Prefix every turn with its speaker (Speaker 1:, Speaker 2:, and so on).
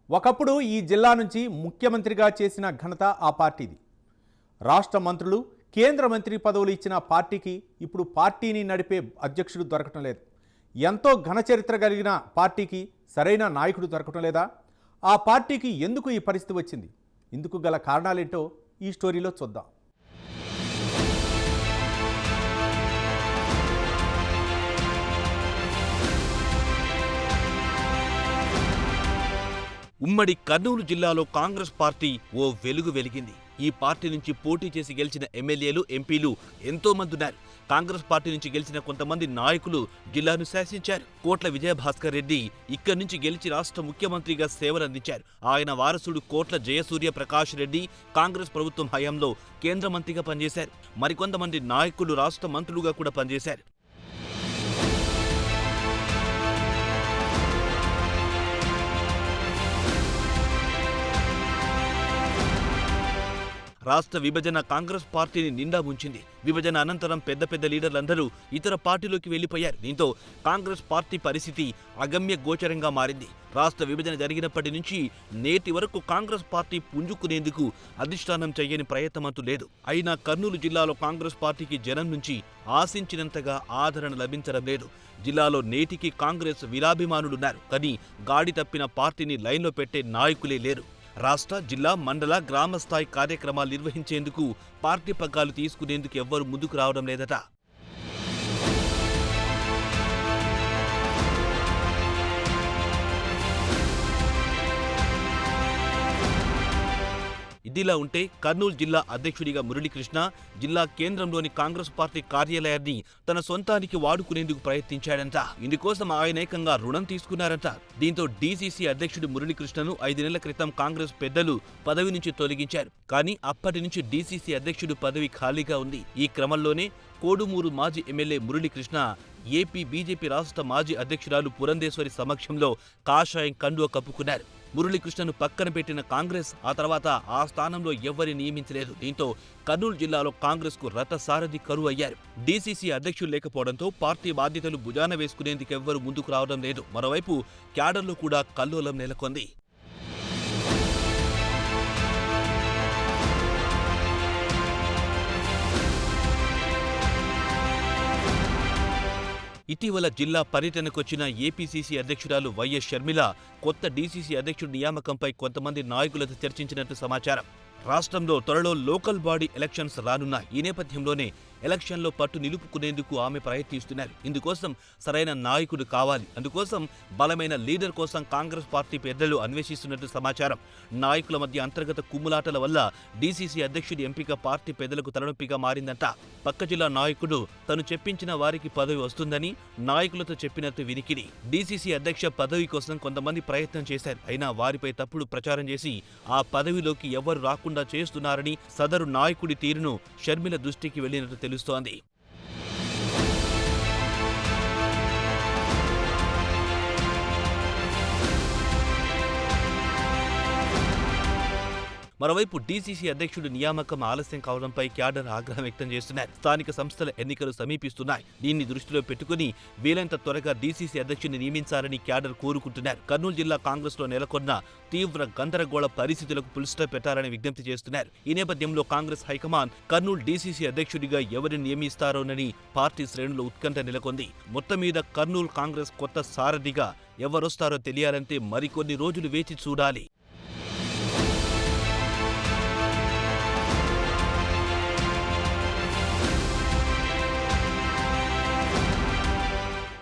Speaker 1: ఒకప్పుడు ఈ జిల్లా నుంచి ముఖ్యమంత్రిగా చేసిన ఘనత ఆ పార్టీది. రాష్ట్ర మంత్రులు, కేంద్ర మంత్రి పదవులు ఇచ్చిన పార్టీకి ఇప్పుడు పార్టీని నడిపే అధ్యక్షుడు దొరకటం లేదు. ఎంతో ఘన చరిత్ర కలిగిన పార్టీకి సరైన నాయకుడు దొరకటం లేదా? ఆ పార్టీకి ఎందుకు ఈ పరిస్థితి వచ్చింది? ఇందుకు గల కారణాలేంటో ఈ స్టోరీలో చూద్దాం.
Speaker 2: ఉమ్మడి కర్నూలు జిల్లాలో కాంగ్రెస్ పార్టీ ఓ వెలుగు వెలిగింది. ఈ పార్టీ నుంచి పోటీ చేసి గెలిచిన ఎమ్మెల్యేలు, ఎంపీలు ఎంతో మంది ఉన్నారు. కాంగ్రెస్ పార్టీ నుంచి గెలిచిన కొంతమంది నాయకులు జిల్లాను శాసించారు. కోట్ల విజయభాస్కర్ రెడ్డి ఇక్కడి నుంచి గెలిచి రాష్ట్ర ముఖ్యమంత్రిగా సేవలందించారు. ఆయన వారసుడు కోట్ల జయసూర్య ప్రకాష్ రెడ్డి కాంగ్రెస్ ప్రభుత్వం హయాంలో కేంద్ర మంత్రిగా పనిచేశారు. మరికొంతమంది నాయకులు రాష్ట్ర మంత్రులుగా కూడా పనిచేశారు. రాష్ట్ర విభజన కాంగ్రెస్ పార్టీని నిండా ముంచింది. విభజన అనంతరం పెద్ద పెద్ద లీడర్లందరూ ఇతర పార్టీలోకి వెళ్లిపోయారు. దీంతో కాంగ్రెస్ పార్టీ పరిస్థితి అగమ్య గోచరంగా మారింది. రాష్ట్ర విభజన జరిగినప్పటి నుంచి నేటి వరకు కాంగ్రెస్ పార్టీ పుంజుకునేందుకు అధిష్టానం చేయని ప్రయత్నమంతూ లేదు. అయినా కర్నూలు జిల్లాలో కాంగ్రెస్ పార్టీకి జనం నుంచి ఆశించినంతగా ఆదరణ లభించడం లేదు. జిల్లాలో నేటికి కాంగ్రెస్ వీరాభిమానులున్నారు, కానీ గాడి తప్పిన పార్టీని లైన్లో పెట్టే నాయకులే లేరు. రాష్ట్ర, జిల్లా, మండల, గ్రామ స్థాయి కార్యక్రమాలు నిర్వహించేందుకు పార్టీ పగ్గాలు తీసుకునేందుకు ఎవ్వరూ ముందుకు రావడం లేదట. ఇదిలా ఉంటే కర్నూలు జిల్లా అధ్యక్షుడిగా మురళీకృష్ణ జిల్లా కేంద్రంలోని కాంగ్రెస్ పార్టీ కార్యాలయాన్ని తన సొంతానికి వాడుకునేందుకు ప్రయత్నించాడంట. ఇందుకోసం ఆయన ఏకంగా రుణం తీసుకున్నారంట. దీంతో డీసీసీ అధ్యక్షుడు మురళీకృష్ణను 5 నెలల క్రితం కాంగ్రెస్ పెద్దలు పదవి నుంచి తొలగించారు. కానీ అప్పటి నుంచి డీసీసీ అధ్యక్షుడు పదవి ఖాళీగా ఉంది. ఈ క్రమంలోనే కోడుమూరు మాజీ ఎమ్మెల్యే మురళీకృష్ణ ఏపీ బీజేపీ రాష్ట్ర మాజీ అధ్యక్షురాలు పురంధేశ్వరి సమక్షంలో కాషాయం కండువ కప్పుకున్నారు. మురళీకృష్ణను పక్కన పెట్టిన కాంగ్రెస్ ఆ తర్వాత ఆ స్థానంలో ఎవ్వరిని నియమించలేదు. దీంతో కర్నూలు జిల్లాలో కాంగ్రెస్ కు రథసారథి కరువు అయ్యారు. డీసీసీ అధ్యక్షులు లేకపోవడంతో పార్టీ బాధ్యతలు భుజాన వేసుకునేందుకెవ్వరూ ముందుకు రావడం లేదు. మరోవైపు క్యాడర్లో కూడా కల్లోలం నెలకొంది. ఇటీవల జిల్లా పర్యటనకొచ్చిన ఏపీసీసీ అధ్యక్షురాలు వైఎస్ షర్మిల కొత్త డీసీసీ అధ్యక్షుడి నియామకంపై కొంతమంది నాయకులతో చర్చించినట్టు సమాచారం. రాష్ట్రంలో త్వరలో లోకల్ బాడీ ఎలక్షన్స్ రానున్నాయి. ఈ నేపథ్యంలోనే ఎలక్షన్లో పట్టు నిలుపుకునేందుకు ఆమె ప్రయత్నిస్తున్నారు. ఇందుకోసం సరైన నాయకుడు కావాలి. అందుకోసం బలమైన లీడర్ కోసం కాంగ్రెస్ పార్టీ పెద్దలు అన్వేషిస్తున్నట్టు సమాచారం. నాయకుల మధ్య అంతర్గత కుమ్ములాటల వల్ల డీసీసీ అధ్యక్షుడి ఎంపిక పార్టీ పెద్దలకు తలనొప్పిగా మారిందంట. పక్క జిల్లా నాయకుడు తను చెప్పించిన వారికి పదవి వస్తుందని నాయకులతో చెప్పినట్టు వినికిడి. డీసీసీ అధ్యక్ష పదవి కోసం కొంతమంది ప్రయత్నం చేశారు. అయినా వారిపై తప్పుడు ప్రచారం చేసి ఆ పదవిలోకి ఎవరు రాకుండా చేస్తున్నారని సదరు నాయకుడి తీరును షర్మిల దృష్టికి వెళ్లినట్టు తెలుస్తోంది. మరోవైపు డీసీసీ అధ్యక్షుడి నియామకం ఆలస్యం కావడంపై క్యాడర్ ఆగ్రహం వ్యక్తం చేస్తున్నారు. స్థానిక సంస్థల ఎన్నికలు సమీపిస్తున్నాయి. దీన్ని దృష్టిలో పెట్టుకుని వీలైనంత త్వరగా డీసీసీ అధ్యక్షుడిని నియమించాలని క్యాడర్ కోరుకుంటున్నారు. కర్నూలు జిల్లా కాంగ్రెస్ లో నెలకొన్న తీవ్ర గందరగోళ పరిస్థితులకు పులిస్టాప్ పెట్టాలని విజ్ఞప్తి చేస్తున్నారు. ఈ నేపథ్యంలో కాంగ్రెస్ హైకమాండ్ కర్నూలు డీసీసీ అధ్యక్షుడిగా ఎవరిని నియమిస్తారోనని పార్టీ శ్రేణులు ఉత్కంఠ నెలకొంది. మొత్తం మీద కర్నూలు కాంగ్రెస్ కొత్త సారథిగా ఎవరొస్తారో తెలియాలంటే మరికొన్ని రోజులు వేచి చూడాలి.